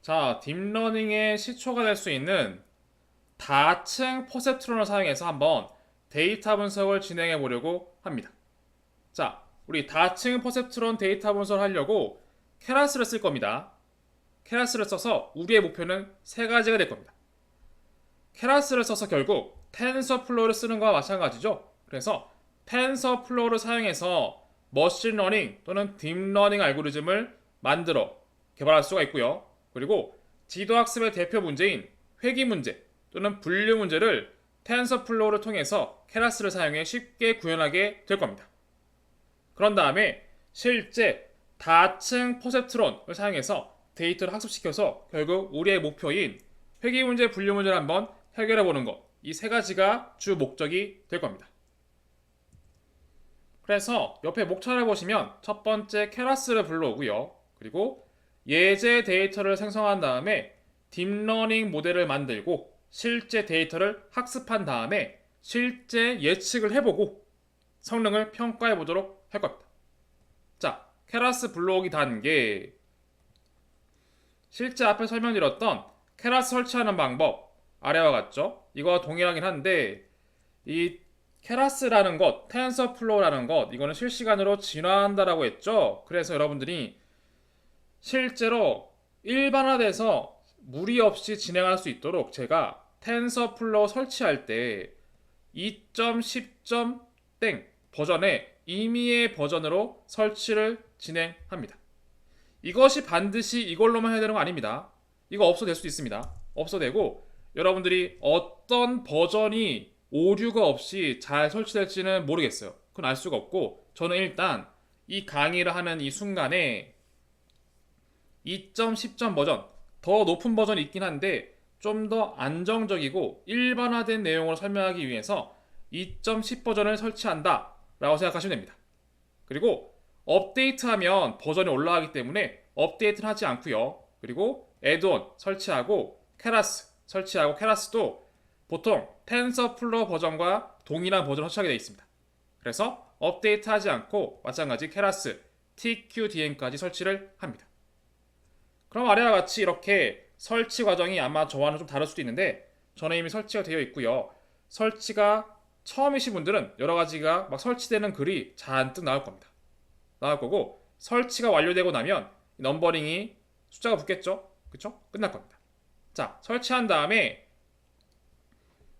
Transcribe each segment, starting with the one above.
자, 딥러닝의 시초가 될 수 있는 다층 퍼셉트론을 사용해서 한번 데이터 분석을 진행해 보려고 합니다. 자, 우리 다층 퍼셉트론 데이터 분석을 하려고 케라스를 쓸 겁니다. 케라스를 써서 우리의 목표는 세 가지가 될 겁니다. 케라스를 써서 결국 텐서플로우를 쓰는 것과 마찬가지죠. 그래서 텐서플로우를 사용해서 머신러닝 또는 딥러닝 알고리즘을 만들어 개발할 수가 있고요. 그리고 지도학습의 대표 문제인 회귀 문제 또는 분류 문제를 텐서플로우를 통해서 케라스를 사용해 쉽게 구현하게 될 겁니다. 그런 다음에 실제 다층 퍼셉트론을 사용해서 데이터를 학습시켜서 결국 우리의 목표인 회귀 문제, 분류 문제를 한번 해결해 보는 것. 이 세 가지가 주 목적이 될 겁니다. 그래서 옆에 목차를 보시면 첫 번째 케라스를 불러오고요. 그리고 예제 데이터를 생성한 다음에 딥러닝 모델을 만들고 실제 데이터를 학습한 다음에 실제 예측을 해보고 성능을 평가해 보도록 할 겁니다. 자, 케라스 불러오기 단계. 실제 앞에 설명드렸던 케라스 설치하는 방법 아래와 같죠? 이거와 동일하긴 한데 이 케라스라는 것, 텐서플로우라는 것 이거는 실시간으로 진화한다라고 했죠? 그래서 여러분들이 실제로 일반화돼서 무리 없이 진행할 수 있도록 제가 텐서플로우 설치할 때 2.10땡 버전의 임의의 버전으로 설치를 진행합니다. 이것이 반드시 이걸로만 해야 되는 거 아닙니다. 이거 없어도 될 수도 있습니다. 없어도 되고 여러분들이 어떤 버전이 오류가 없이 잘 설치될지는 모르겠어요. 그건 알 수가 없고 저는 일단 이 강의를 하는 이 순간에 2.10 버전 더 높은 버전이 있긴 한데 좀 더 안정적이고 일반화된 내용을 설명하기 위해서 2.10 버전을 설치한다 라고 생각하시면 됩니다. 그리고 업데이트하면 버전이 올라가기 때문에 업데이트는 하지 않고요. 그리고 애드온 설치하고 케라스 설치하고 케라스도 보통 텐서플로우 버전과 동일한 버전을 설치하게 되어 있습니다. 그래서 업데이트하지 않고 마찬가지 케라스 TQDM까지 설치를 합니다. 그럼 아래와 같이 이렇게 설치 과정이 아마 저와는 좀 다를 수도 있는데 저는 이미 설치가 되어 있고요. 설치가 처음이신 분들은 여러 가지가 막 설치되는 글이 잔뜩 나올 겁니다. 나올 거고 설치가 완료되고 나면 넘버링이 숫자가 붙겠죠? 그쵸? 끝날 겁니다. 자, 설치한 다음에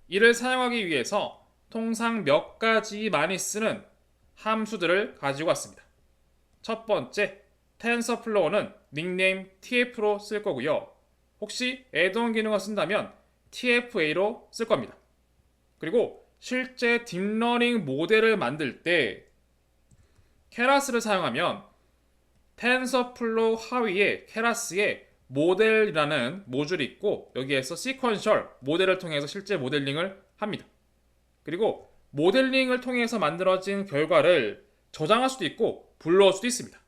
이를 사용하기 위해서 통상 몇 가지 많이 쓰는 함수들을 가지고 왔습니다. 첫 번째, 텐서플로우는 닉네임 tf로 쓸 거고요. 혹시 애드온 기능을 쓴다면 tfa로 쓸 겁니다. 그리고 실제 딥러닝 모델을 만들 때 케라스를 사용하면 텐서플로우 하위에 케라스에 모델이라는 모듈이 있고 여기에서 시퀀셜 모델을 통해서 실제 모델링을 합니다. 그리고 모델링을 통해서 만들어진 결과를 저장할 수도 있고 불러올 수도 있습니다.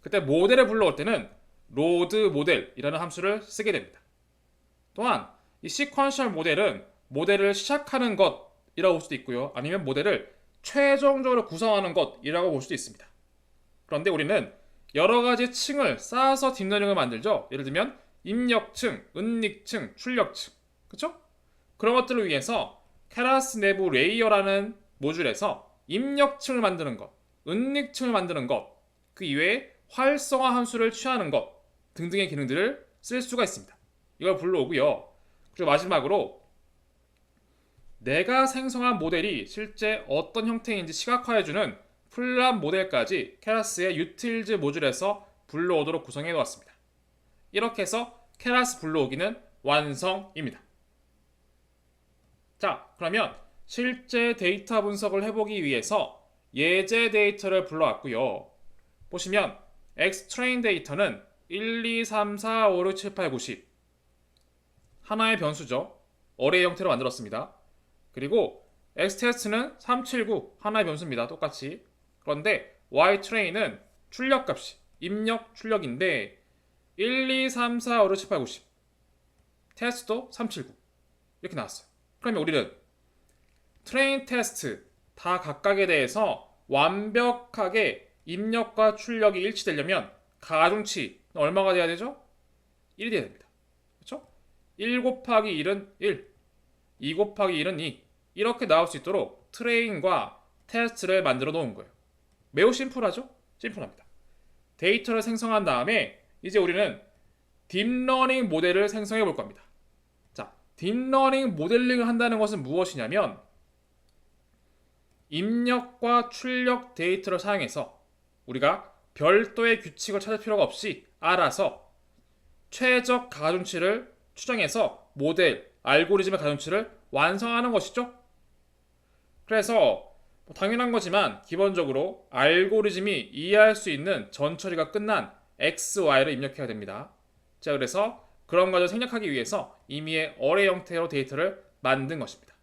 그때 모델을 불러올 때는 로드 모델이라는 함수를 쓰게 됩니다. 또한 이 시퀀셜 모델은 모델을 시작하는 것이라고 볼 수도 있고요. 아니면 모델을 최종적으로 구성하는 것이라고 볼 수도 있습니다. 그런데 우리는 여러 가지 층을 쌓아서 딥러닝을 만들죠. 예를 들면 입력층, 은닉층, 출력층, 그렇죠? 그런 것들을 위해서 케라스 내부 레이어라는 모듈에서 입력층을 만드는 것, 은닉층을 만드는 것, 그 이외에 활성화 함수를 취하는 것 등등의 기능들을 쓸 수가 있습니다. 이걸 불러오고요. 그리고 마지막으로 내가 생성한 모델이 실제 어떤 형태인지 시각화해주는 풀람 모델까지 케라스의 유틸즈 모듈에서 불러오도록 구성해 놓았습니다. 이렇게 해서 케라스 불러오기는 완성입니다. 자, 그러면 실제 데이터 분석을 해보기 위해서 예제 데이터를 불러왔고요. 보시면 xtrain 데이터는 1, 2, 3, 4, 5, 6, 7, 8, 9, 10 하나의 변수죠. 어레이 형태로 만들었습니다. 그리고 xtest는 3, 7, 9 하나의 변수입니다. 똑같이. 그런데 ytrain은 출력값이 입력 출력인데 1, 2, 3, 4, 5, 6, 7, 8, 9, 10 테스트도 3, 7, 9 이렇게 나왔어요. 그러면 우리는 트레인 테스트 다 각각에 대해서 완벽하게 입력과 출력이 일치되려면 가중치 얼마가 돼야 되죠? 1이 돼야 됩니다. 그렇죠? 1 곱하기 1은 1, 2 곱하기 1은 2 이렇게 나올 수 있도록 트레인과 테스트를 만들어 놓은 거예요. 매우 심플하죠? 심플합니다. 데이터를 생성한 다음에 이제 우리는 딥러닝 모델을 생성해 볼 겁니다. 자, 딥러닝 모델링을 한다는 것은 무엇이냐면 입력과 출력 데이터를 사용해서 우리가 별도의 규칙을 찾을 필요가 없이 알아서 최적 가중치를 추정해서 모델, 알고리즘의 가중치를 완성하는 것이죠. 그래서 당연한 거지만 기본적으로 알고리즘이 이해할 수 있는 전처리가 끝난 x, y를 입력해야 됩니다. 자, 그래서 그런 것을 생략하기 위해서 임의의 어레이 형태로 데이터를 만든 것입니다.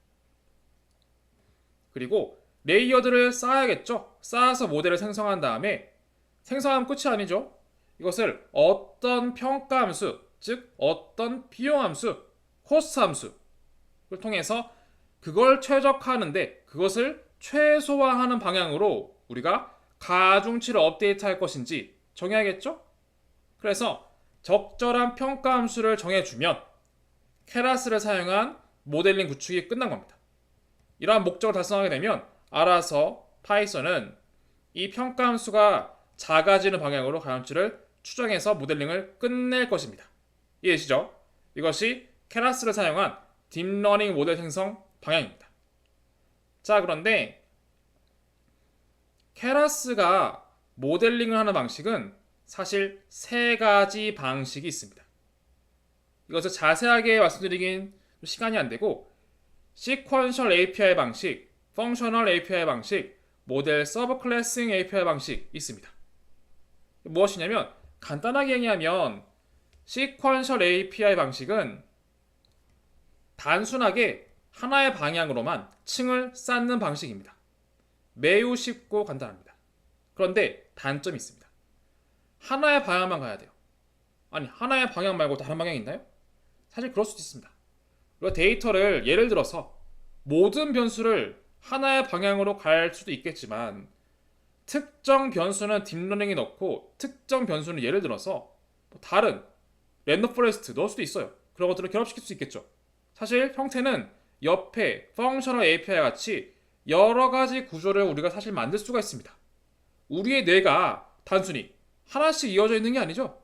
그리고 레이어들을 쌓아야겠죠. 쌓아서 모델을 생성한 다음에 생성하면 끝이 아니죠. 이것을 어떤 평가함수, 즉 어떤 비용함수, 코스트 함수를 통해서 그걸 최적화하는데 그것을 최소화하는 방향으로 우리가 가중치를 업데이트할 것인지 정해야겠죠. 그래서 적절한 평가함수를 정해주면 케라스를 사용한 모델링 구축이 끝난 겁니다. 이러한 목적을 달성하게 되면 알아서 파이썬은 이 평가함수가 작아지는 방향으로 가중치를 추정해서 모델링을 끝낼 것입니다. 이해되시죠? 이것이 케라스를 사용한 딥러닝 모델 생성 방향입니다. 자, 그런데 케라스가 모델링을 하는 방식은 사실 세 가지 방식이 있습니다. 이것을 자세하게 말씀드리긴 시간이 안 되고 시퀀셜 API 방식, 펑셔널 API 방식, 모델 서브 클래싱 API 방식 있습니다. 무엇이냐면 간단하게 얘기하면 시퀀셜 API 방식은 단순하게 하나의 방향으로만 층을 쌓는 방식입니다. 매우 쉽고 간단합니다. 그런데 단점이 있습니다. 하나의 방향만 가야 돼요. 아니, 하나의 방향 말고 다른 방향이 있나요? 사실 그럴 수도 있습니다. 그리고 데이터를 예를 들어서 모든 변수를 하나의 방향으로 갈 수도 있겠지만 특정 변수는 딥러닝에 넣고 특정 변수는 예를 들어서 다른 랜덤 포레스트 넣을 수도 있어요. 그런 것들을 결합시킬 수 있겠죠. 사실 형태는 옆에 펑셔널 API 같이 여러 가지 구조를 우리가 사실 만들 수가 있습니다. 우리의 뇌가 단순히 하나씩 이어져 있는 게 아니죠.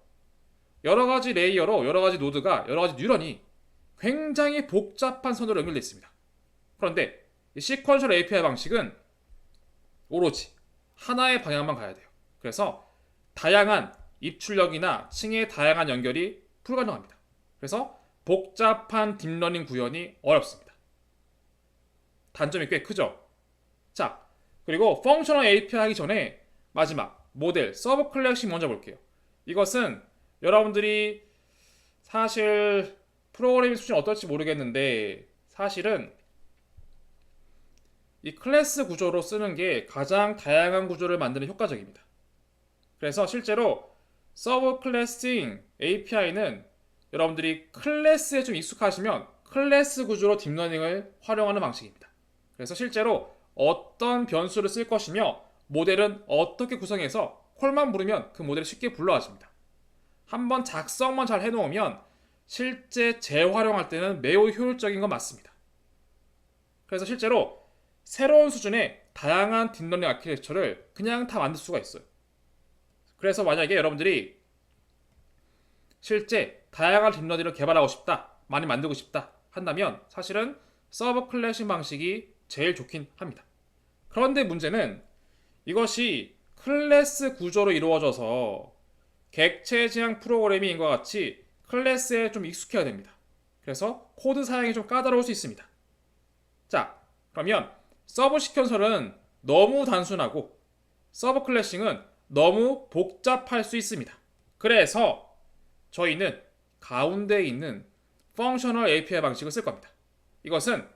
여러 가지 레이어로 여러 가지 노드가 여러 가지 뉴런이 굉장히 복잡한 선으로 연결되어 있습니다. 그런데 이 시퀀셜 API 방식은 오로지 하나의 방향만 가야 돼요. 그래서 다양한 입출력이나 층의 다양한 연결이 불가능합니다. 그래서 복잡한 딥러닝 구현이 어렵습니다. 단점이 꽤 크죠. 자, 그리고 펑셔널 API 하기 전에 마지막 모델 서브 클래식 먼저 볼게요. 이것은 여러분들이 사실 프로그래밍 수준이 어떨지 모르겠는데 사실은 이 클래스 구조로 쓰는 게 가장 다양한 구조를 만드는 효과적입니다. 그래서 실제로 서브 클래싱 API는 여러분들이 클래스에 좀 익숙하시면 클래스 구조로 딥러닝을 활용하는 방식입니다. 그래서 실제로 어떤 변수를 쓸 것이며 모델은 어떻게 구성해서 콜만 부르면 그 모델을 쉽게 불러와줍니다. 한번 작성만 잘 해놓으면 실제 재활용할 때는 매우 효율적인 건 맞습니다. 그래서 실제로 새로운 수준의 다양한 딥러닝 아키텍처를 그냥 다 만들 수가 있어요. 그래서 만약에 여러분들이 실제 다양한 딥러닝을 개발하고 싶다, 많이 만들고 싶다 한다면 사실은 서브 클래싱 방식이 제일 좋긴 합니다. 그런데 문제는 이것이 클래스 구조로 이루어져서 객체 지향 프로그래밍인과 같이 클래스에 좀 익숙해야 됩니다. 그래서 코드 사용이 좀 까다로울 수 있습니다. 자, 그러면 서브 시퀀설은 너무 단순하고 서브 클래싱은 너무 복잡할 수 있습니다. 그래서 저희는 가운데에 있는 펑셔널 API 방식을 쓸 겁니다. 이것은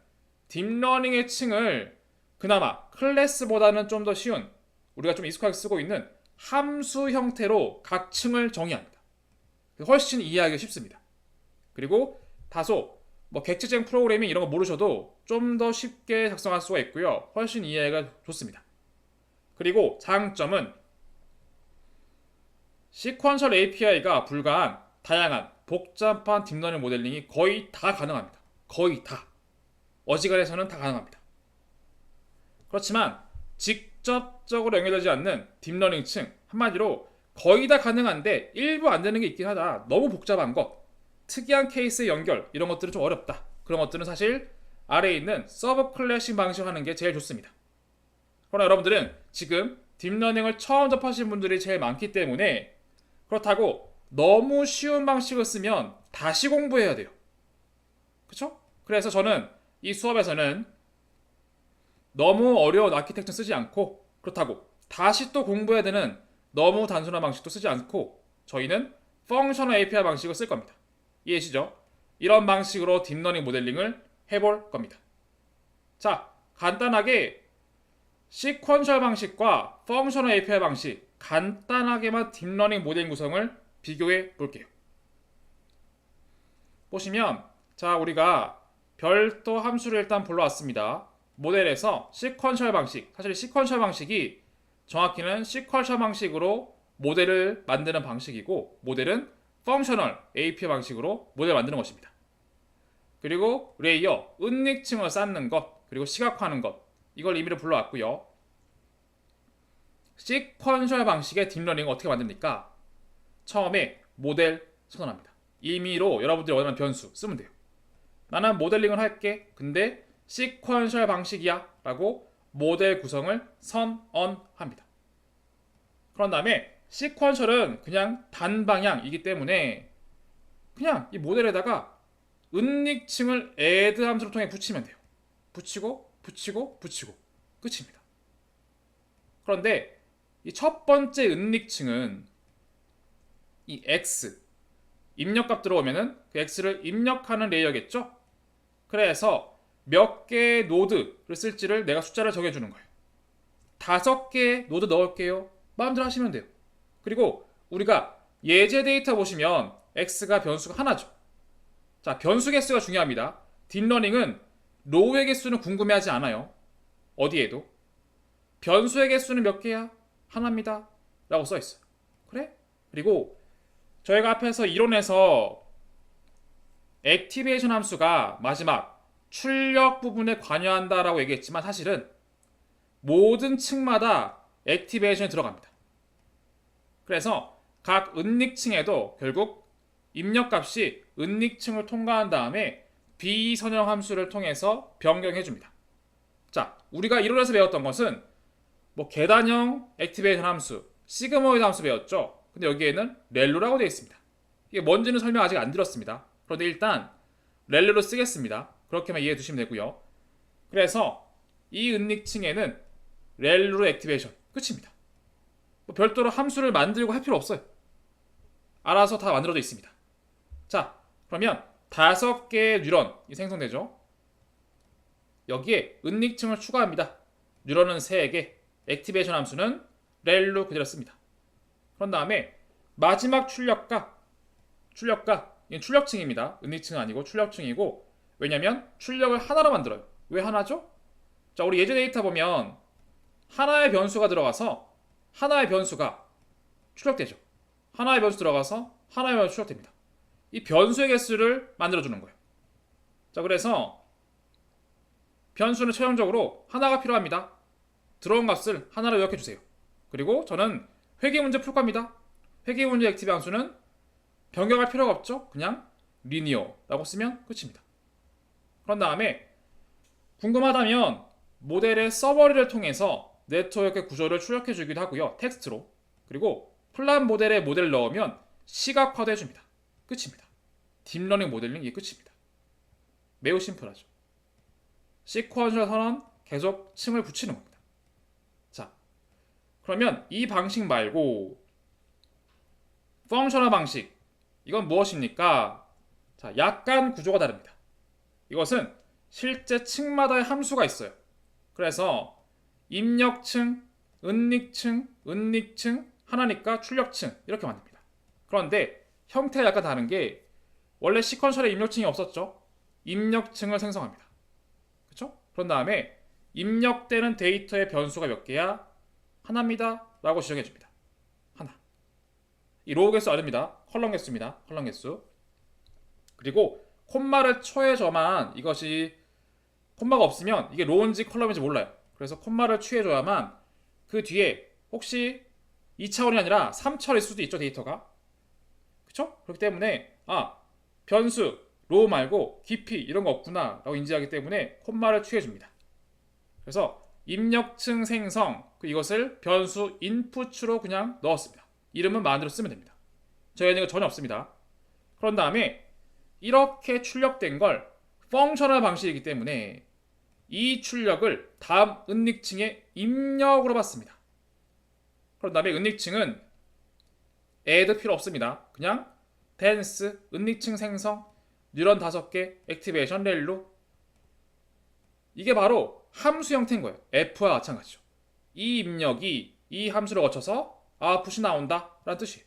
딥러닝의 층을 그나마 클래스보다는 좀 더 쉬운 우리가 좀 익숙하게 쓰고 있는 함수 형태로 각 층을 정의합니다. 훨씬 이해하기가 쉽습니다. 그리고 다소 객체지향 프로그래밍 이런 거 모르셔도 좀 더 쉽게 작성할 수가 있고요. 훨씬 이해가 좋습니다. 그리고 장점은 시퀀셜 API가 불과한 다양한 복잡한 딥러닝 모델링이 거의 다 가능합니다. 거의 다. 어지간해서는 다 가능합니다. 그렇지만 직접적으로 연결되지 않는 딥러닝층, 한마디로 거의 다 가능한데 일부 안 되는 게 있긴 하다. 너무 복잡한 것, 특이한 케이스의 연결, 이런 것들은 좀 어렵다. 그런 것들은 사실 아래에 있는 서브 클래식 방식으로 하는 게 제일 좋습니다. 그러나 여러분들은 지금 딥러닝을 처음 접하신 분들이 제일 많기 때문에, 그렇다고 너무 쉬운 방식을 쓰면 다시 공부해야 돼요. 그쵸? 그래서 저는 이 수업에서는 너무 어려운 아키텍처 쓰지 않고, 그렇다고 다시 또 공부해야 되는 너무 단순한 방식도 쓰지 않고, 저희는 펑셔널 API 방식을 쓸 겁니다. 이해하시죠? 이런 방식으로 딥러닝 모델링을 해볼 겁니다. 자, 간단하게 시퀀셜 방식과 펑셔널 API 방식, 간단하게만 딥러닝 모델링 구성을 비교해 볼게요. 보시면, 자, 우리가 별도 함수를 일단 불러왔습니다. 모델에서 시퀀셜 방식, 사실 시퀀셜 방식이 정확히는 시퀀셜 방식으로 모델을 만드는 방식이고, 모델은 펑셔널 API 방식으로 모델을 만드는 것입니다. 그리고 레이어, 은닉층을 쌓는 것, 그리고 시각화하는 것, 이걸 의미로 불러왔고요. 시퀀셜 방식의 딥러닝을 어떻게 만듭니까? 처음에 모델 선언합니다. 임의로 여러분들이 원하는 변수 쓰면 돼요. 나는 모델링을 할게. 근데 시퀀셜 방식이야 라고 모델 구성을 선언합니다. 그런 다음에 시퀀셜은 그냥 단방향이기 때문에 그냥 이 모델에다가 은닉층을 add 함수를 통해 붙이면 돼요. 붙이고 끝입니다. 그런데 이 첫 번째 은닉층은 이 x 입력값 들어오면은 그 x를 입력하는 레이어겠죠? 그래서 몇 개의 노드를 쓸지를 내가 숫자를 정해주는 거예요. 5개의 노드 넣을게요. 마음대로 하시면 돼요. 그리고 우리가 예제 데이터 보시면 x가 변수가 하나죠. 자, 변수 개수가 중요합니다. 딥러닝은 로우의 개수는 궁금해하지 않아요. 어디에도. 변수의 개수는 몇 개야? 하나입니다. 라고 써있어요. 그래? 그리고 저희가 앞에서 이론에서 액티베이션 함수가 마지막 출력 부분에 관여한다라고 얘기했지만 사실은 모든 층마다 액티베이션이 들어갑니다. 그래서 각 은닉층에도 결국 입력값이 은닉층을 통과한 다음에 비선형 함수를 통해서 변경해줍니다. 자, 우리가 이론에서 배웠던 것은 뭐 계단형 액티베이션 함수, 시그모이드 함수 배웠죠. 근데 여기에는 렐로라고 되어 있습니다. 이게 뭔지는 설명 아직 안 드렸습니다. 그런데 일단 렐로로 쓰겠습니다. 그렇게만 이해해 두시면 되고요. 그래서 이 은닉층에는 렐로 액티베이션 끝입니다. 뭐 별도로 함수를 만들고 할 필요 없어요. 알아서 다 만들어져 있습니다. 자, 그러면 5개의 뉴런이 생성되죠. 여기에 은닉층을 추가합니다. 뉴런은 3개, 액티베이션 함수는 렐로 그대로 씁니다. 그런 다음에 마지막 출력가, 이건 출력층입니다. 은닉층은 아니고 출력층이고, 왜냐면 출력을 하나로 만들어요. 왜 하나죠? 자, 우리 예제 데이터 보면 하나의 변수가 들어가서 하나의 변수가 출력되죠. 하나의 변수 들어가서 하나의 변수 출력됩니다. 이 변수의 개수를 만들어주는 거예요. 자, 그래서 변수는 최종적으로 하나가 필요합니다. 들어온 값을 하나로 요약해주세요. 그리고 저는 회계 문제 풀 겁니다. 회계 문제 액티브 함수는 변경할 필요가 없죠. 그냥 리니어라고 쓰면 끝입니다. 그런 다음에 궁금하다면 모델의 서버리를 통해서 네트워크의 구조를 출력해 주기도 하고요. 텍스트로. 그리고 플랫 모델에 모델을 넣으면 시각화도 해줍니다. 끝입니다. 딥러닝 모델링 이게 끝입니다. 매우 심플하죠. 시퀀셜 선언 계속 층을 붙이는 겁니다. 자, 그러면 이 방식 말고 펑셔널 방식, 이건 무엇입니까? 자, 약간 구조가 다릅니다. 이것은 실제 층마다의 함수가 있어요. 그래서 입력층, 은닉층, 하나니까 출력층 이렇게 만듭니다. 그런데 형태가 약간 다른 게 원래 시퀀셜에 입력층이 없었죠. 입력층을 생성합니다. 그렇죠? 그런 다음에 입력되는 데이터의 변수가 몇 개야? 하나입니다. 라고 지정해 줍니다. 하나. 이 로우 개수 아닙니다. 컬럼 개수입니다. 컬럼 개수. 그리고 콤마를 처해줘야만 이것이 콤마가 없으면 이게 로우인지 컬럼인지 몰라요. 그래서 콤마를 취해줘야만 그 뒤에 혹시 2차원이 아니라 3차원일 수도 있죠, 데이터가. 그쵸? 그렇기 때문에 변수, 로우 말고 깊이 이런 거 없구나 라고 인지하기 때문에 콤마를 취해줍니다. 그래서 입력층 생성 이것을 변수 인풋으로 그냥 넣었습니다. 이름은 마음대로 쓰면 됩니다. 저희는 이거 전혀 없습니다. 그런 다음에 이렇게 출력된 걸 펑셔널 방식이기 때문에 이 출력을 다음 은닉층에 입력으로 받습니다. 그런 다음에 은닉층은 add 필요 없습니다. 그냥 dance, 은닉층 생성, 뉴런 5개, 액티베이션, 렐로. 이게 바로 함수 형태인 거예요. f와 마찬가지죠. 이 입력이 이 함수를 거쳐서 아웃풋이 나온다 라는 뜻이에요.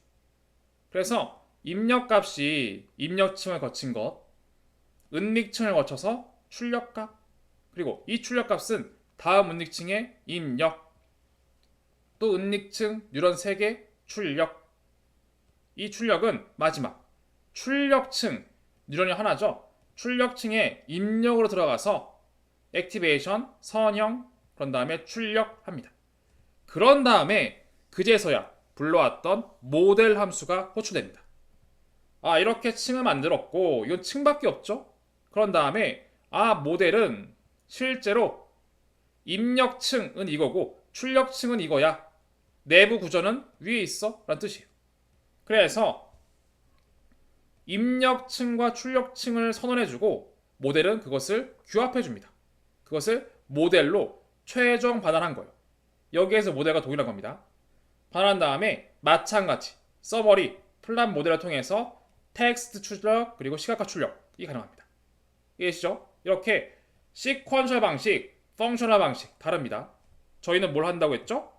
그래서 입력값이 입력층을 거친 것, 은닉층을 거쳐서 출력값, 그리고 이 출력값은 다음 은닉층에 입력, 또 은닉층 뉴런 3개 출력. 이 출력은 마지막 출력층 뉴런이 하나죠. 출력층에 입력으로 들어가서 액티베이션, 선형, 그런 다음에 출력합니다. 그런 다음에 그제서야 불러왔던 모델 함수가 호출됩니다. 이렇게 층을 만들었고 이건 층밖에 없죠. 그런 다음에 모델은 실제로 입력층은 이거고 출력층은 이거야. 내부 구조는 위에 있어 라는 뜻이에요. 그래서 입력층과 출력층을 선언해주고 모델은 그것을 규합해줍니다. 그것을 모델로 최종 반환한 거예요. 여기에서 모델과 동일한 겁니다. 반환한 다음에 마찬가지 서머리, 플랫 모델을 통해서 텍스트 출력 그리고 시각화 출력이 가능합니다. 이해하시죠? 이렇게 시퀀셜 방식, 펑셔널 방식 다릅니다. 저희는 뭘 한다고 했죠?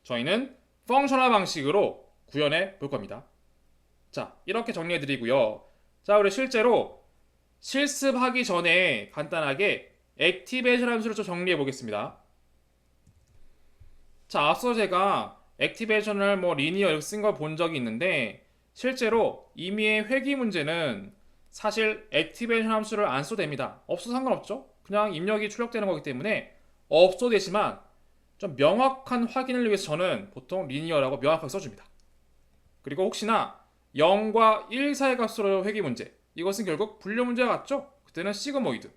저희는 펑셔널 방식으로 구현해 볼 겁니다. 자, 이렇게 정리해 드리고요. 자, 우리 실제로 실습하기 전에 간단하게 액티베이션 함수를 좀 정리해 보겠습니다. 자, 앞서 제가 액티베이션을 리니어 이렇게 쓴 걸 본 적이 있는데 실제로 이미의 회귀 문제는 사실 액티베이션 함수를 안 써도 됩니다. 없어도 상관없죠. 그냥 입력이 출력되는 거기 때문에 없어도 되지만 좀 명확한 확인을 위해서 저는 보통 리니어라고 명확하게 써줍니다. 그리고 혹시나 0과 1 사이 값으로 회귀 문제, 이것은 결국 분류 문제가 같죠? 그때는 시그모이드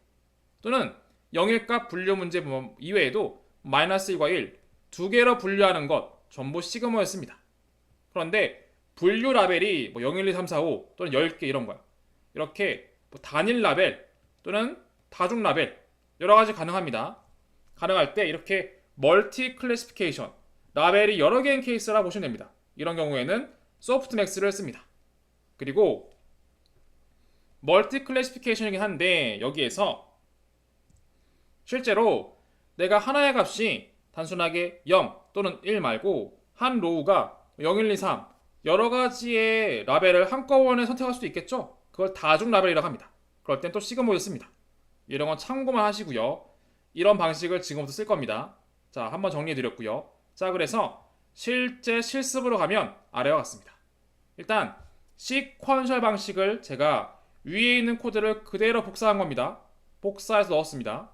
또는 0일값 분류 문제 이외에도 마이너스 1과 1 두 개로 분류하는 것 전부 시그모였습니다. 그런데 분류 라벨이 0, 1, 2, 3, 4, 5 또는 10개 이런 거야. 이렇게 단일 라벨 또는 다중 라벨 여러 가지 가능합니다. 가능할 때 이렇게 멀티 클래시피케이션 라벨이 여러 개인 케이스라 보시면 됩니다. 이런 경우에는 소프트맥스를 씁니다. 그리고 멀티 클래시피케이션이긴 한데 여기에서 실제로 내가 하나의 값이 단순하게 0 또는 1 말고 한 로우가 0, 1, 2, 3 여러 가지의 라벨을 한꺼번에 선택할 수도 있겠죠? 그걸 다중 라벨이라고 합니다. 그럴 땐 또 시그모를 씁니다. 이런 건 참고만 하시고요. 이런 방식을 지금부터 쓸 겁니다. 자, 한번 정리해 드렸고요. 자, 그래서 실제 실습으로 가면 아래와 같습니다. 일단 시퀀셜 방식을 제가 위에 있는 코드를 그대로 복사한 겁니다. 복사해서 넣었습니다.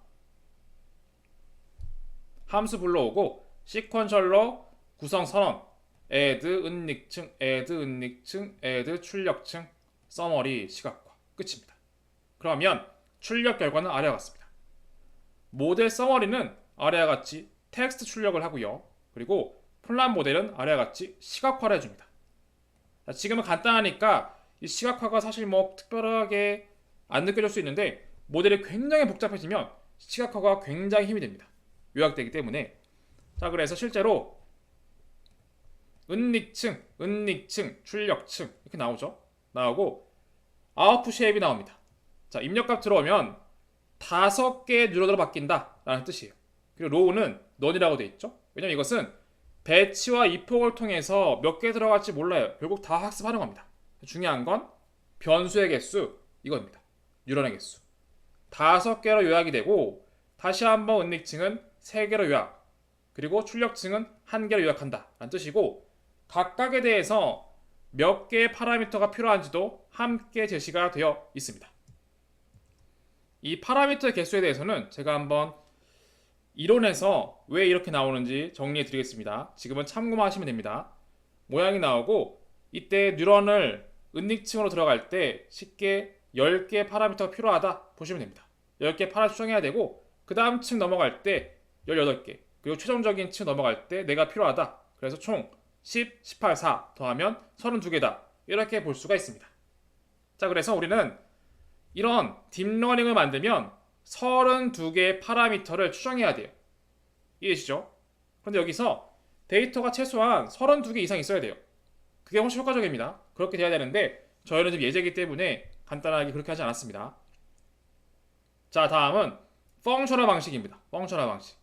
함수 불러오고 시퀀셜로 구성 선언 add 은닉층, add 은닉층, add 출력층, 서머리, 시각화 끝입니다. 그러면 출력 결과는 아래와 같습니다. 모델 서머리는 아래와 같이 텍스트 출력을 하고요. 그리고 플랫 모델은 아래와 같이 시각화를 해줍니다. 자, 지금은 간단하니까 이 시각화가 사실 특별하게 안 느껴질 수 있는데 모델이 굉장히 복잡해지면 시각화가 굉장히 힘이 됩니다. 요약되기 때문에. 자, 그래서 실제로 은닉층, 은닉층, 출력층 이렇게 나오죠. 나오고 아웃풋 쉐입이 나옵니다. 자, 입력값 들어오면 5개의 뉴런으로 바뀐다 라는 뜻이에요. 그리고 로우는 넌이라고 되어 있죠. 왜냐면 이것은 배치와 이폭을 통해서 몇 개 들어갈지 몰라요. 결국 다 학습하는 겁니다. 중요한 건 변수의 개수 이겁니다. 뉴런의 개수 5개로 요약이 되고 다시 한번 은닉층은 3개로 요약 그리고 출력층은 1개로 요약한다 라는 뜻이고 각각에 대해서 몇 개의 파라미터가 필요한지도 함께 제시가 되어 있습니다. 이 파라미터의 개수에 대해서는 제가 한번 이론에서 왜 이렇게 나오는지 정리해 드리겠습니다. 지금은 참고만 하시면 됩니다. 모양이 나오고 이때 뉴런을 은닉층으로 들어갈 때 쉽게 10개의 파라미터가 필요하다 보시면 됩니다. 10개 파라 추정해야 되고 그 다음 층 넘어갈 때 18개 그리고 최종적인 층 넘어갈 때 내가 필요하다. 그래서 총 10, 18, 4 더하면 32개다. 이렇게 볼 수가 있습니다. 자, 그래서 우리는 이런 딥러닝을 만들면 32개의 파라미터를 추정해야 돼요. 이해되시죠? 그런데 여기서 데이터가 최소한 32개 이상 있어야 돼요. 그게 훨씬 효과적입니다. 그렇게 돼야 되는데 저희는 지금 예제이기 때문에 간단하게 그렇게 하지 않았습니다. 자, 다음은 펑셔널 방식입니다. 펑셔널 방식.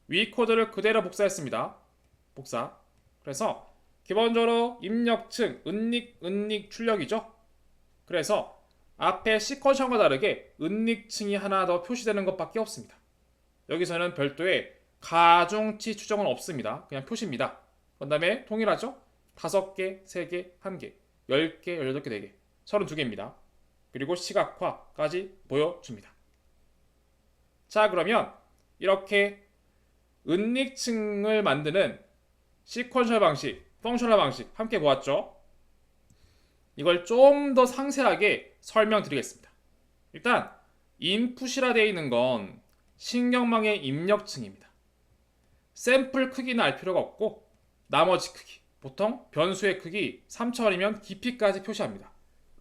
위 코드를 그대로 복사했습니다. 복사. 그래서 기본적으로 입력층, 은닉 출력이죠. 그래서 앞에 시퀀션과 다르게 은닉층이 하나 더 표시되는 것밖에 없습니다. 여기서는 별도의 가중치 추정은 없습니다. 그냥 표시입니다. 그 다음에 동일하죠? 5개, 3개, 1개, 10개, 18개, 4개, 32개입니다. 그리고 시각화까지 보여줍니다. 자, 그러면 이렇게 은닉층을 만드는 시퀀셜 방식, 펑셔널 방식 함께 보았죠? 이걸 좀 더 상세하게 설명드리겠습니다. 일단 인풋이라 되어 있는 건 신경망의 입력층입니다. 샘플 크기는 알 필요가 없고 나머지 크기, 보통 변수의 크기 3천이면 깊이까지 표시합니다.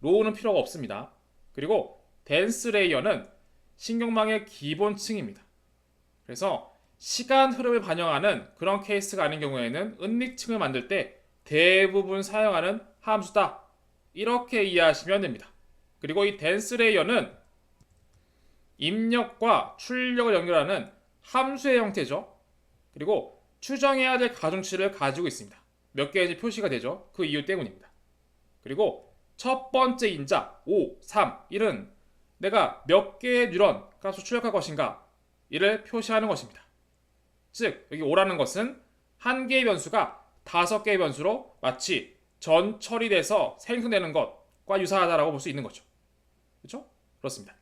로우는 필요가 없습니다. 그리고 덴스 레이어는 신경망의 기본층입니다. 그래서 시간 흐름을 반영하는 그런 케이스가 아닌 경우에는 은닉층을 만들 때 대부분 사용하는 함수다. 이렇게 이해하시면 됩니다. 그리고 이 덴스 레이어는 입력과 출력을 연결하는 함수의 형태죠. 그리고 추정해야 될 가중치를 가지고 있습니다. 몇 개인지 표시가 되죠. 그 이유 때문입니다. 그리고 첫 번째 인자 5, 3, 1은 내가 몇 개의 뉴런 값을 출력할 것인가 이를 표시하는 것입니다. 즉 여기 5라는 것은 한 개의 변수가 5개의 변수로 마치 전 처리돼서 생성되는 것과 유사하다라고 볼 수 있는 거죠. 그렇죠? 그렇습니다.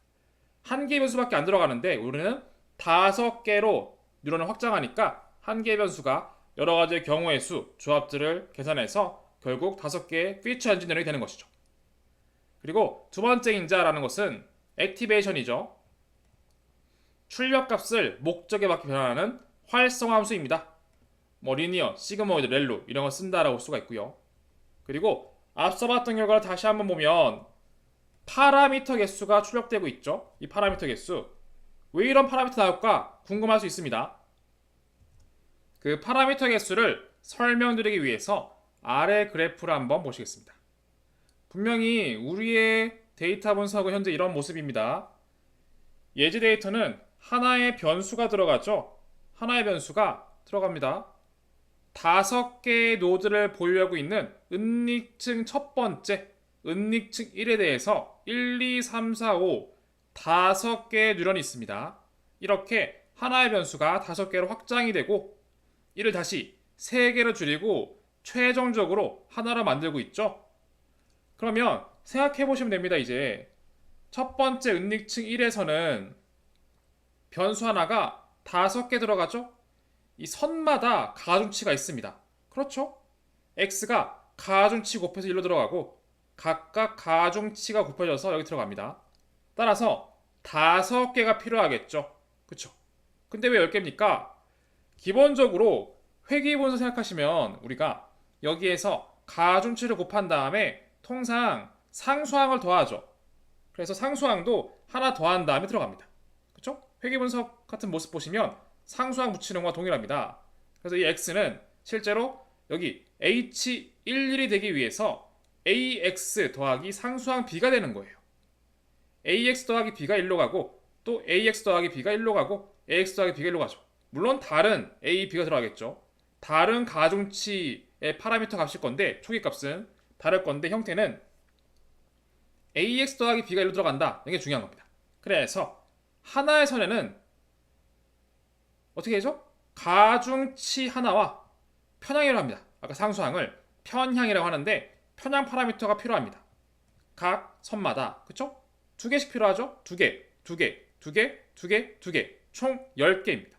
한 개의 변수밖에 안 들어가는데 우리는 5개로 뉴런을 확장하니까 한 개의 변수가 여러 가지의 경우의 수, 조합들을 계산해서 결국 5개의 피처 엔지니어링이 되는 것이죠. 그리고 두 번째 인자라는 것은 액티베이션이죠. 출력값을 목적에 맞게 변환하는 활성화 함수입니다. 뭐 리니어, 시그모이드, 렐루 이런 거 쓴다라고 볼 수가 있고요. 그리고 앞서 봤던 결과를 다시 한번 보면 파라미터 개수가 출력되고 있죠. 이 파라미터 개수. 왜 이런 파라미터 나올까 궁금할 수 있습니다. 그 파라미터 개수를 설명드리기 위해서 아래 그래프를 한번 보시겠습니다. 분명히 우리의 데이터 분석은 현재 이런 모습입니다. 예제 데이터는 하나의 변수가 들어가죠. 하나의 변수가 들어갑니다. 5개의 노드를 보유하고 있는 은닉층 첫 번째 은닉층 1에 대해서 1, 2, 3, 4, 5 5개의 뉴런이 있습니다. 이렇게 하나의 변수가 5개로 확장이 되고 이를 다시 3개로 줄이고 최종적으로 하나로 만들고 있죠. 그러면 생각해 보시면 됩니다. 이제 첫 번째 은닉층 1에서는 변수 하나가 5개 들어가죠. 이 선마다 가중치가 있습니다. 그렇죠? x가 가중치 곱해서 1로 들어가고 각각 가중치가 곱해져서 여기 들어갑니다. 따라서 5개가 필요하겠죠. 그쵸? 근데 왜 10개입니까? 기본적으로 회귀분수 생각하시면 우리가 여기에서 가중치를 곱한 다음에 통상 상수항을 더하죠. 그래서 상수항도 하나 더한 다음에 들어갑니다. 그쵸? 회귀분석 같은 모습 보시면 상수항 붙이는 것과 동일합니다. 그래서 이 x는 실제로 여기 h11이 되기 위해서 ax 더하기 상수항 b가 되는 거예요. ax 더하기 b가 1로 가고 또 ax 더하기 b가 1로 가고 ax 더하기 b가 1로 가죠. 물론 다른 a, b가 들어가겠죠. 다른 가중치의 파라미터 값일 건데 초기 값은 다를 건데 형태는 ax 더하기 b가 1로 들어간다. 이게 중요한 겁니다. 그래서 하나의 선에는 어떻게 되죠? 가중치 하나와 편향이라고 합니다. 아까 상수항을 편향이라고 하는데 편향 파라미터가 필요합니다. 각 선마다. 그쵸? 2개씩 필요하죠? 2개, 2개, 2개, 2개, 2개. 총 10개입니다.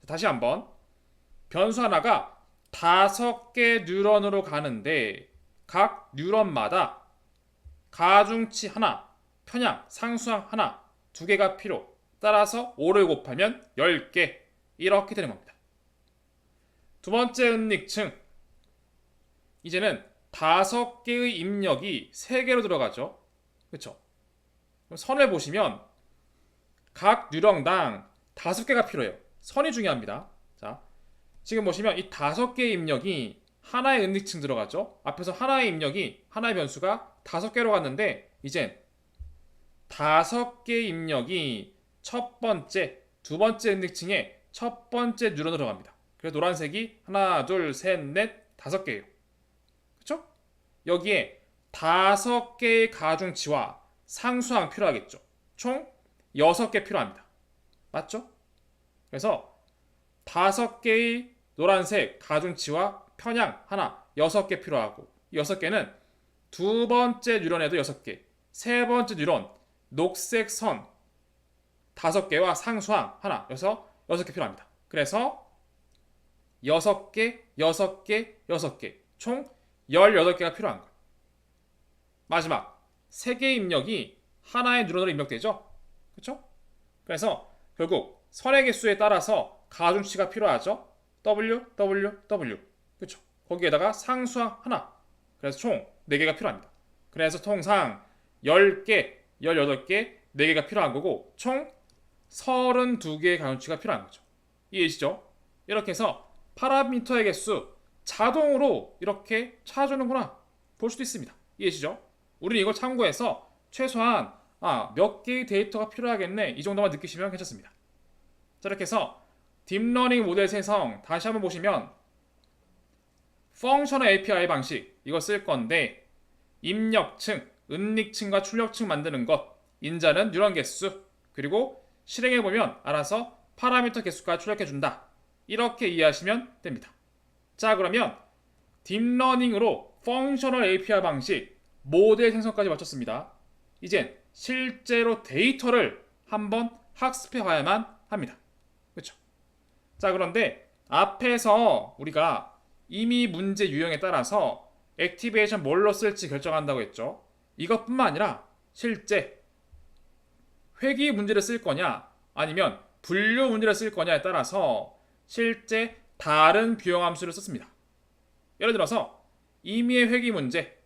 다시 한번. 변수 하나가 5개 뉴런으로 가는데 각 뉴런마다 가중치 하나, 편향, 상수항 하나, 2개가 필요. 따라서 5를 곱하면 10개. 이렇게 되는 겁니다. 두 번째 은닉층. 이제는 5개의 입력이 3개로 들어가죠. 그쵸? 선을 보시면 각 뉴런당 5개가 필요해요. 선이 중요합니다. 자, 지금 보시면 이 5개의 입력이 하나의 은닉층 들어가죠. 앞에서 하나의 입력이, 하나의 변수가 5개로 갔는데 이젠 5개의 입력이 첫 번째, 두 번째 은닉층에 첫 번째 뉴런으로 들어갑니다. 그래서 노란색이 하나, 둘, 셋, 넷, 5개예요. 그쵸? 여기에 5개의 가중치와 상수항 필요하겠죠. 총 6개 필요합니다. 맞죠? 그래서 5개의 노란색 가중치와 편향 하나 6개 필요하고 6개는 두 번째 뉴런에도 6개, 세 번째 뉴런 녹색 선 5개와 상수항 하나 6개 필요합니다. 그래서 6개, 6개, 6개 총 18개가 필요한 거예요. 마지막 3개의 입력이 하나의 뉴런으로 입력되죠. 그렇죠? 그래서 결국 선의 개수에 따라서 가중치가 필요하죠. W, W, W. 그렇죠? 거기에다가 상수항 하나. 그래서 총 4개가 필요합니다. 그래서 통상 10개, 18개, 4개가 필요한 거고 총 32개의 가중치가 필요한 거죠. 이해되시죠? 이렇게 해서 파라미터의 개수 자동으로 이렇게 찾아주는구나 볼 수도 있습니다. 이해되시죠? 우리는 이걸 참고해서 최소한 몇 개의 데이터가 필요하겠네 이 정도만 느끼시면 괜찮습니다. 자, 이렇게 해서 딥러닝 모델 생성 다시 한번 보시면 펑셔널 API 방식 이거 쓸 건데 입력층, 은닉층과 출력층 만드는 것, 인자는 뉴런 개수, 그리고 실행해보면 알아서 파라미터 개수까지 출력해준다. 이렇게 이해하시면 됩니다. 자, 그러면 딥러닝으로 펑셔널 API 방식 모델 생성까지 마쳤습니다. 이젠 실제로 데이터를 한번 학습해 봐야만 합니다. 그렇죠? 자, 그런데 앞에서 우리가 이미 문제 유형에 따라서 액티베이션 뭘로 쓸지 결정한다고 했죠. 이것뿐만 아니라 실제 회귀 문제를 쓸 거냐 아니면 분류 문제를 쓸 거냐에 따라서 실제 다른 비용함수를 썼습니다. 예를 들어서 임의의 회귀 문제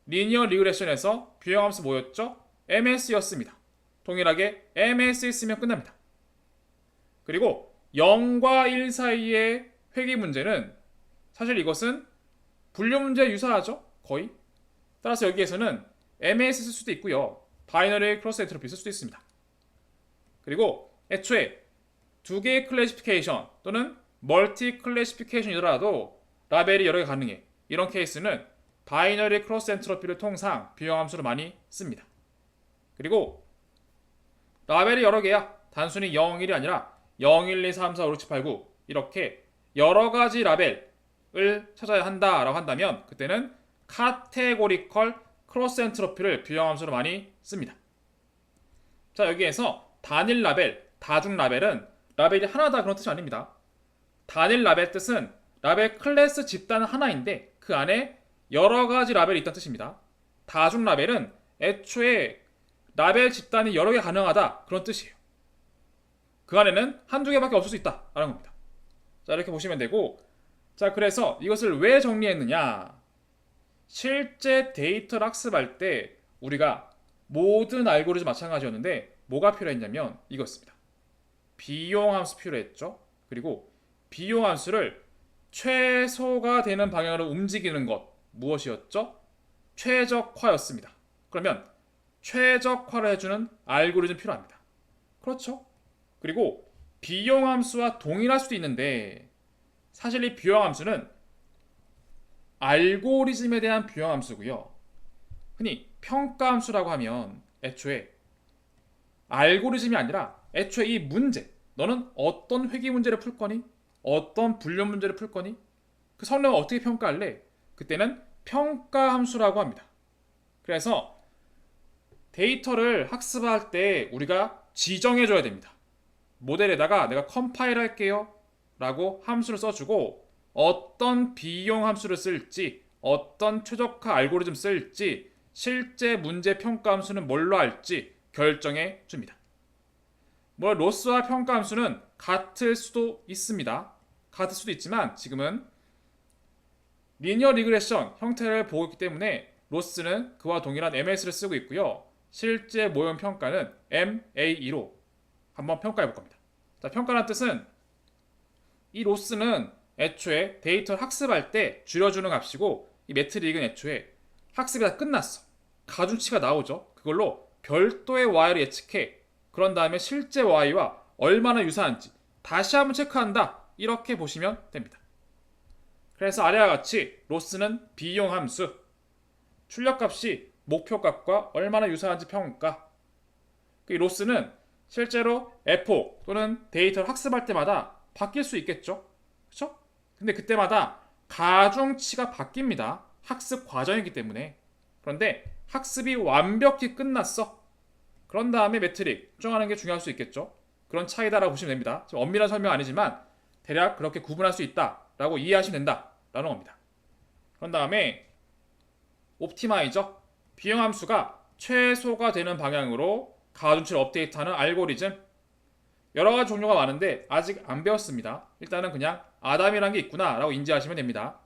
리니어 리그레션에서 비용함수 뭐였죠? MS였습니다. 동일하게 MS에 쓰면 끝납니다. 그리고 0과 1 사이의 회귀 문제는 사실 이것은 분류 문제에 유사하죠. 거의. 따라서 여기에서는 MS 쓸 수도 있고요. 바이너리 크로스 엔트로피 쓸 수도 있습니다. 그리고 애초에 2개의 클래시피케이션 또는 멀티 클래시피케이션이더라도 라벨이 여러 개 가능해. 이런 케이스는 바이너리 크로스 엔트로피를 통상 비용함수로 많이 씁니다. 그리고 라벨이 여러 개야. 단순히 0, 1이 아니라 0, 1, 2, 3, 4, 5, 6, 7, 8, 9 이렇게 여러 가지 라벨을 찾아야 한다라고 한다면 그때는 카테고리컬 크로스 엔트로피를 비용함수로 많이 씁니다. 자, 여기에서 단일 라벨, 다중 라벨은 라벨이 하나다 그런 뜻이 아닙니다. 단일 라벨 뜻은 라벨 클래스 집단 하나인데 그 안에 여러 가지 라벨이 있다는 뜻입니다. 다중 라벨은 애초에 라벨 집단이 여러 개 가능하다 그런 뜻이에요. 그 안에는 한두 개밖에 없을 수 있다 라는 겁니다. 자, 이렇게 보시면 되고, 자, 그래서 이것을 왜 정리했느냐. 실제 데이터를 학습할 때 우리가 모든 알고리즘 마찬가지였는데 뭐가 필요했냐면 이거였습니다. 비용함수 필요했죠. 그리고 비용함수를 최소가 되는 방향으로 움직이는 것 무엇이었죠? 최적화였습니다. 그러면 최적화를 해주는 알고리즘 필요합니다. 그렇죠? 그리고 비용함수와 동일할 수도 있는데 사실 이 비용함수는 알고리즘에 대한 비용함수고요. 흔히 평가함수라고 하면 애초에 알고리즘이 아니라 애초에 이 문제, 너는 어떤 회귀 문제를 풀 거니? 어떤 분류 문제를 풀 거니? 그 성능을 어떻게 평가할래? 그때는 평가 함수라고 합니다. 그래서 데이터를 학습할 때 우리가 지정해줘야 됩니다. 모델에다가 내가 컴파일 할게요 라고 함수를 써주고 어떤 비용 함수를 쓸지, 어떤 최적화 알고리즘 쓸지, 실제 문제 평가 함수는 뭘로 할지 결정해 줍니다. 뭐 로스와 평가 함수는 같을 수도 있습니다. 같을 수도 있지만 지금은 리니어 리그레션 형태를 보고 있기 때문에 로스는 그와 동일한 MS를 쓰고 있고요. 실제 모형 평가는 MAE로 한번 평가해 볼 겁니다. 자, 평가라는 뜻은 이 로스는 애초에 데이터를 학습할 때 줄여주는 값이고 이 매트릭은 애초에 학습이 다 끝났어. 가중치가 나오죠. 그걸로 별도의 y를 예측해 그런 다음에 실제 y와 얼마나 유사한지 다시 한번 체크한다. 이렇게 보시면 됩니다. 그래서 아래와 같이 로스는 비용 함수, 출력값이 목표값과 얼마나 유사한지 평가. 이 로스는 실제로 FO 또는 데이터를 학습할 때마다 바뀔 수 있겠죠. 그렇죠? 근데 그때마다 가중치가 바뀝니다. 학습 과정이기 때문에. 그런데 학습이 완벽히 끝났어. 그런 다음에 매트릭 추정하는 게 중요할 수 있겠죠. 그런 차이다라고 보시면 됩니다. 엄밀한 설명 아니지만 대략 그렇게 구분할 수 있다라고 이해하시면 된다라는 겁니다. 그런 다음에 옵티마이저, 비용 함수가 최소가 되는 방향으로 가중치를 업데이트하는 알고리즘. 여러 가지 종류가 많은데 아직 안 배웠습니다. 일단은 그냥 아담이라는 게 있구나 라고 인지하시면 됩니다.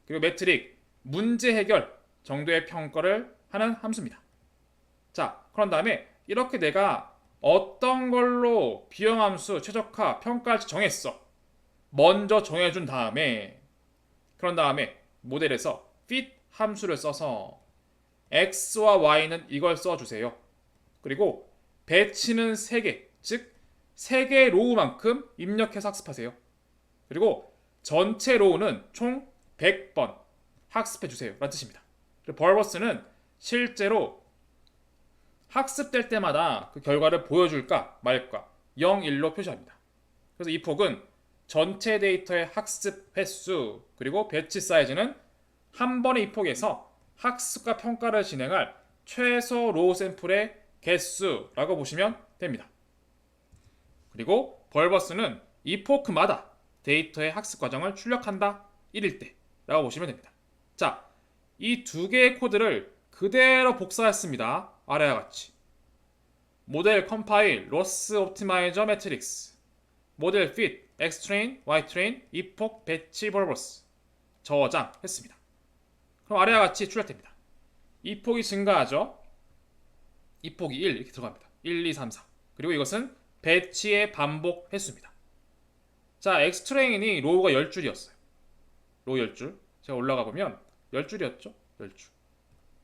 그리고 매트릭, 문제 해결 정도의 평가를 하는 함수입니다. 자, 그런 다음에 이렇게 내가 어떤 걸로 비용 함수 최적화 평가할지 정했어. 먼저 정해준 다음에 그런 다음에 모델에서 fit 함수를 써서 x와 y는 이걸 써주세요. 그리고 배치는 3개, 즉 3개의 로우만큼 입력해서 학습하세요. 그리고 전체 로우는 총 100번 학습해주세요 라는 뜻입니다. 그리고 벌버스는 실제로 학습될 때마다 그 결과를 보여줄까 말까 0, 1로 표시합니다. 그래서 이 폭은 전체 데이터의 학습 횟수 그리고 배치 사이즈는 한 번의 이 폭에서 학습과 평가를 진행할 최소 로우 샘플의 개수라고 보시면 됩니다. 그리고 벌버스는 이 포크마다 데이터의 학습 과정을 출력한다 1일 때 라고 보시면 됩니다. 자, 이 두 개의 코드를 그대로 복사했습니다. 아래와 같이 모델 컴파일 로스 옵티마이저 매트릭스, 모델 fit xtrain ytrain 이폭 배치 벌버스 저장했습니다. 그럼 아래와 같이 출력됩니다. 이 폭이 증가하죠. 이 폭이 1 이렇게 들어갑니다. 1, 2, 3, 4. 그리고 이것은 배치의 반복 횟수입니다. 자, xtrain이 로우가 10줄이었어요. 로우 10줄. 제가 올라가 보면 10줄이었죠? 10줄.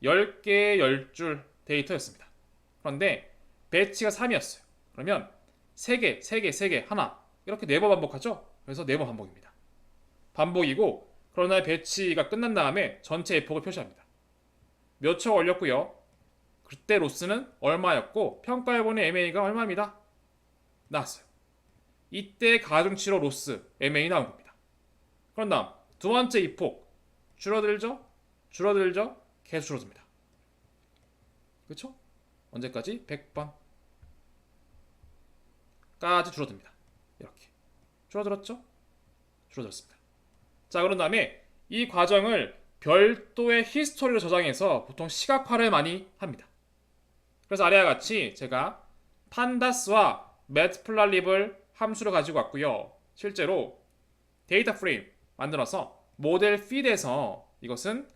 10개의 10줄 데이터였습니다. 그런데 배치가 3이었어요. 그러면 3개, 3개, 3개, 하나 이렇게 4번 반복하죠? 그래서 4번 반복입니다. 반복이고 그러나 배치가 끝난 다음에 전체 에폭을 표시합니다. 몇 초 걸렸고요. 그때 로스는 얼마였고 평가해보는 MA가 얼마입니다. 나왔어요. 이때 가중치로 로스 MA 나온 겁니다. 그런 다음 두 번째 이폭 줄어들죠? 줄어들죠? 계속 줄어듭니다. 그렇죠? 언제까지? 100번 까지 줄어듭니다. 이렇게 줄어들었죠? 줄어들었습니다. 자, 그런 다음에 이 과정을 별도의 히스토리로 저장해서 보통 시각화를 많이 합니다. 그래서 아래와 같이 제가 판다스와 매트플랄립을 함수를 가지고 왔고요. 실제로 데이터 프레임 만들어서 모델 feed에서 이것은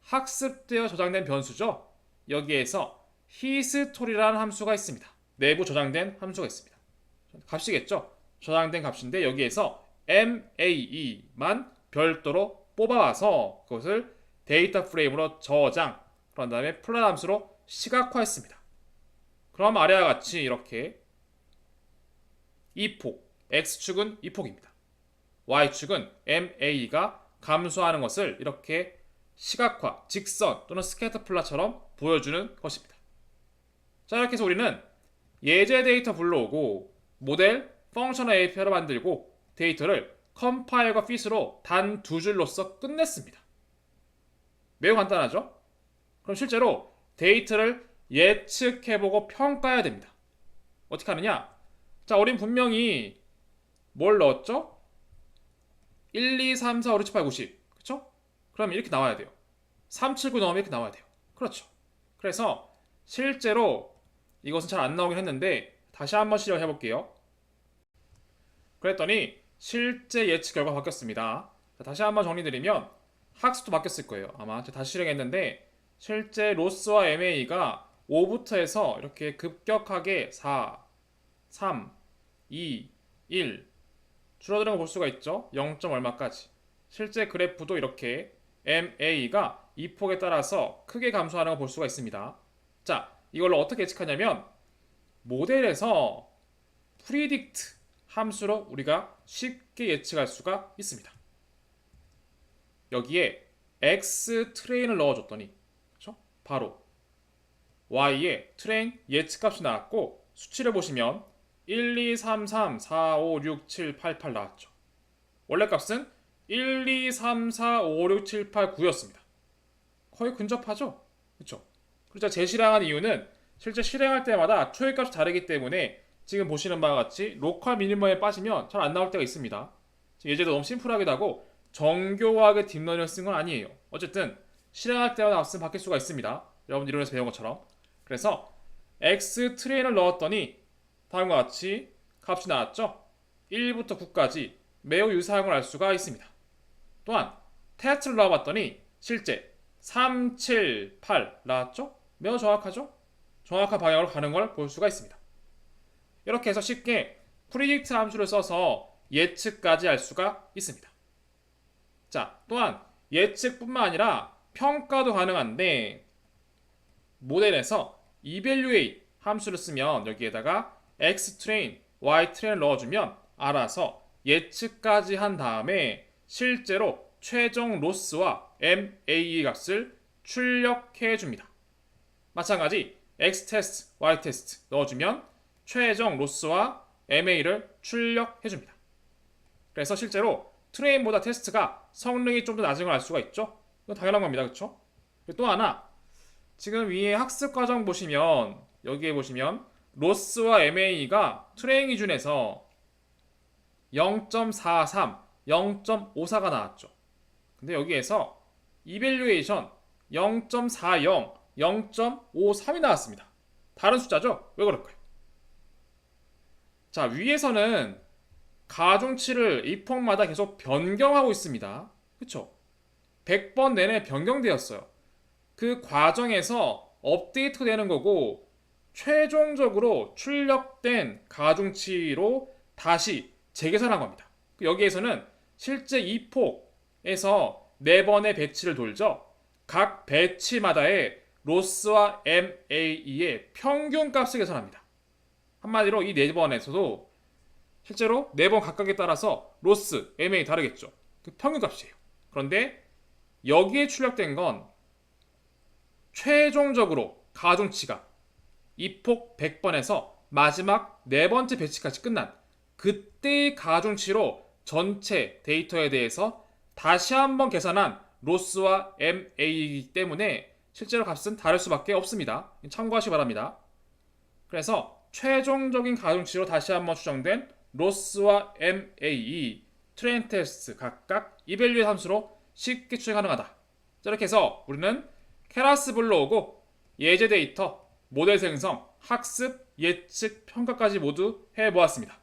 학습되어 저장된 변수죠. 여기에서 히스토리라는 함수가 있습니다. 내부 저장된 함수가 있습니다. 값이겠죠. 저장된 값인데 여기에서 MAE만 별도로 뽑아와서 그것을 데이터 프레임으로 저장, 그런 다음에 플랫 함수로 시각화했습니다. 그럼 아래와 같이 이렇게 이 폭, X축은 이 폭입니다. Y축은 MA가 감소하는 것을 이렇게 시각화, 직선 또는 스캐터 플롯처럼 보여주는 것입니다. 자, 이렇게 해서 우리는 예제 데이터 불러오고 모델 펑셔널 API를 만들고 데이터를 컴파일과 fit으로 단 2줄로서 끝냈습니다. 매우 간단하죠? 그럼 실제로 데이터를 예측해보고 평가해야 됩니다. 어떻게 하느냐? 자, 우린 분명히 뭘 넣었죠? 1, 2, 3, 4, 5, 6, 7, 8, 90. 그쵸? 그럼 이렇게 나와야 돼요. 3, 7, 9 넣으면 이렇게 나와야 돼요. 그렇죠. 그래서 실제로 이것은 잘 안 나오긴 했는데 다시 한번 실행해 볼게요. 그랬더니 실제 예측 결과 바뀌었습니다. 자, 다시 한번 정리드리면 학수도 바뀌었을 거예요. 아마 제가 다시 실행했는데 실제 로스와 MA가 5부터 해서 이렇게 급격하게 4, 3, 2, 1 줄어드는 걸 볼 수가 있죠. 0. 얼마까지. 실제 그래프도 이렇게 MA가 이 폭에 따라서 크게 감소하는 걸 볼 수가 있습니다. 자, 이걸로 어떻게 예측하냐면 모델에서 predict 함수로 우리가 쉽게 예측할 수가 있습니다. 여기에 x 트레인을 넣어줬더니 그렇죠? 바로 y의 트레인 예측값이 나왔고 수치를 보시면 1, 2, 3, 3, 4, 5, 6, 7, 8, 8 나왔죠. 원래 값은 1, 2, 3, 4, 5, 6, 7, 8, 9였습니다. 거의 근접하죠? 그렇죠? 그리고 제가 재실행한 이유는 실제 실행할 때마다 초회값이 다르기 때문에 지금 보시는 바와 같이 로컬 미니멈에 빠지면 잘 안 나올 때가 있습니다. 예제도 너무 심플하기도 하고 정교하게 딥러닝을 쓴 건 아니에요. 어쨌든 실행할 때마다 값은 바뀔 수가 있습니다. 여러분 이론에서 배운 것처럼. 그래서 x 트레인을 넣었더니 다음과 같이 값이 나왔죠. 1부터 9까지 매우 유사한 걸 알 수가 있습니다. 또한 테스트를 넣어봤더니 실제 3, 7, 8 나왔죠? 매우 정확하죠? 정확한 방향으로 가는 걸 볼 수가 있습니다. 이렇게 해서 쉽게 프리딕트 함수를 써서 예측까지 할 수가 있습니다. 자, 또한 예측뿐만 아니라 평가도 가능한데 모델에서 evaluate 함수를 쓰면 여기에다가 xtrain, ytrain을 넣어주면 알아서 예측까지 한 다음에 실제로 최종 로스와 MAE 값을 출력해 줍니다. 마찬가지 xtest, ytest 넣어주면 최종 로스와 MA를 출력해 줍니다. 그래서 실제로 트레인보다 테스트가 성능이 좀 더 낮은 걸 알 수가 있죠. 이건 당연한 겁니다. 그렇죠? 또 하나 지금 위에 학습 과정 보시면 여기에 보시면 로스와 MA가 트레인 기준에서 0.43, 0.54가 나왔죠. 근데 여기에서 이밸류에이션 0.40, 0.53이 나왔습니다. 다른 숫자죠? 왜 그럴까요? 자, 위에서는 가중치를 입폭마다 계속 변경하고 있습니다. 그쵸? 100번 내내 변경되었어요. 그 과정에서 업데이트 되는 거고 최종적으로 출력된 가중치로 다시 재계산한 겁니다. 여기에서는 실제 입폭에서 4번의 배치를 돌죠. 각 배치마다의 로스와 MAE의 평균값을 계산합니다. 한마디로 이 4번에서도 실제로 4번 각각에 따라서 로스, MA 다르겠죠. 그 평균값이에요. 그런데 여기에 출력된 건 최종적으로 가중치가 입폭 100번에서 마지막 4번째 배치까지 끝난 그때의 가중치로 전체 데이터에 대해서 다시 한번 계산한 로스와 MA이기 때문에 실제로 값은 다를 수밖에 없습니다. 참고하시기 바랍니다. 그래서 최종적인 가중치로 다시 한번 추정된 로스와 MAE, 트레인 테스트 각각 이밸류에이트 함수로 쉽게 추정 가능하다. 이렇게 해서 우리는 케라스 불러오고 예제 데이터, 모델 생성, 학습, 예측, 평가까지 모두 해보았습니다.